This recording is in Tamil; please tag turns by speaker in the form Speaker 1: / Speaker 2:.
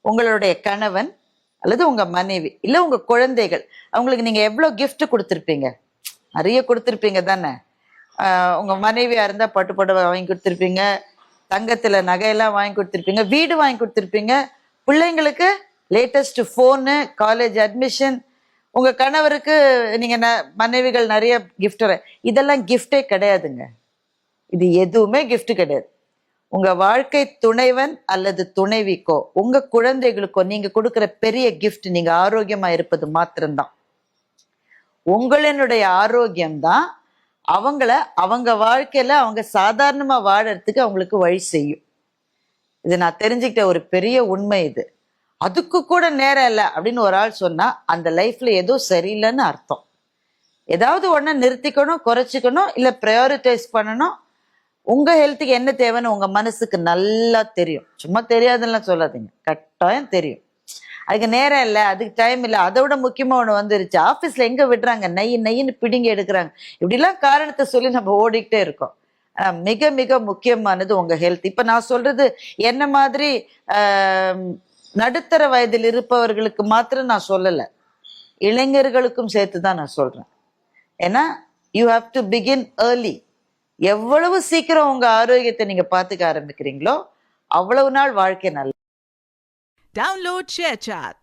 Speaker 1: உங்களுடைய கணவன் அல்லது உங்க மனைவி இல்ல உங்க குழந்தைகள், அவங்களுக்கு நீங்க எவ்வளவு gift கொடுத்துருப்பீங்க? நிறைய கொடுத்துருப்பீங்க தானே. உங்க மனைவியா இருந்தா பட்டு புடவை வாங்கி கொடுத்துருப்பீங்க, தங்கத்துல நகையெல்லாம் வாங்கி கொடுத்துருப்பீங்க, வீடு வாங்கி கொடுத்துருப்பீங்க, பிள்ளைங்களுக்கு லேட்டஸ்ட் போனு, காலேஜ் அட்மிஷன், உங்க கணவருக்கு நீங்க மனைவிகள் நிறைய கிஃப்ட். இதெல்லாம் கிஃப்டே கிடையாதுங்க. இது எதுவுமே கிஃப்ட் கிடையாது. உங்க வாழ்க்கை துணைவன் அல்லது துணைவிக்கோ உங்க குழந்தைகளுக்கோ நீங்க கொடுக்கிற பெரிய கிஃப்ட் நீங்க ஆரோக்கியமா இருப்பது மாத்திரம்தான். உங்களினுடைய ஆரோக்கியம்தான் அவங்கள அவங்க வாழ்க்கையில அவங்க சாதாரணமா வாழறதுக்கு அவங்களுக்கு வழி செய்யும். இது நான் தெரிஞ்சுக்கிட்ட ஒரு பெரிய உண்மை. இது அதுக்கு கூட நேரம் இல்லை அப்படின்னு ஒரு ஆள் சொன்னா அந்த லைஃப்ல ஏதோ சரியில்லைன்னு அர்த்தம். ஏதாவது ஒன்ன நிறுத்திக்கணும், குறைச்சிக்கணும், இல்ல ப்ரையாரிட்டைஸ் பண்ணணும். உங்க ஹெல்த்துக்கு என்ன தேவைன்னு உங்க மனசுக்கு நல்லா தெரியும். சும்மா தெரியாதுன்னு சொல்லாதீங்க, கட்டாயம் தெரியும். அதுக்கு நேரம் இல்லை, அதுக்கு டைம் இல்லை. அதை விட முக்கியமா ஒண்ணு வந்துருச்சு, ஆபீஸ்ல எங்க விடுறாங்க, நையின்னு பிடிங்கி எடுக்கிறாங்க. இப்படிலாம் காரணத்தை சொல்லி நம்ம ஓடிக்கிட்டே இருக்கோம். மிக மிக முக்கியமானது உங்க ஹெல்த். இப்ப நான் சொல்றது என்ன மாதிரி நடுத்தர வயதில் இருப்பவர்களுக்கு மாத்திரம் நான் சொல்லல, இளைஞர்களுக்கும் சேர்த்துதான் நான் சொல்றேன். ஏன்னா you have to begin early. எவ்வளவு சீக்கிரம் உங்க ஆரோக்கியத்தை நீங்க பாத்துக்க ஆரம்பிக்கிறீங்களோ அவ்வளவு நாள் வாழ்க்கை நல்ல.
Speaker 2: Download ShareChat.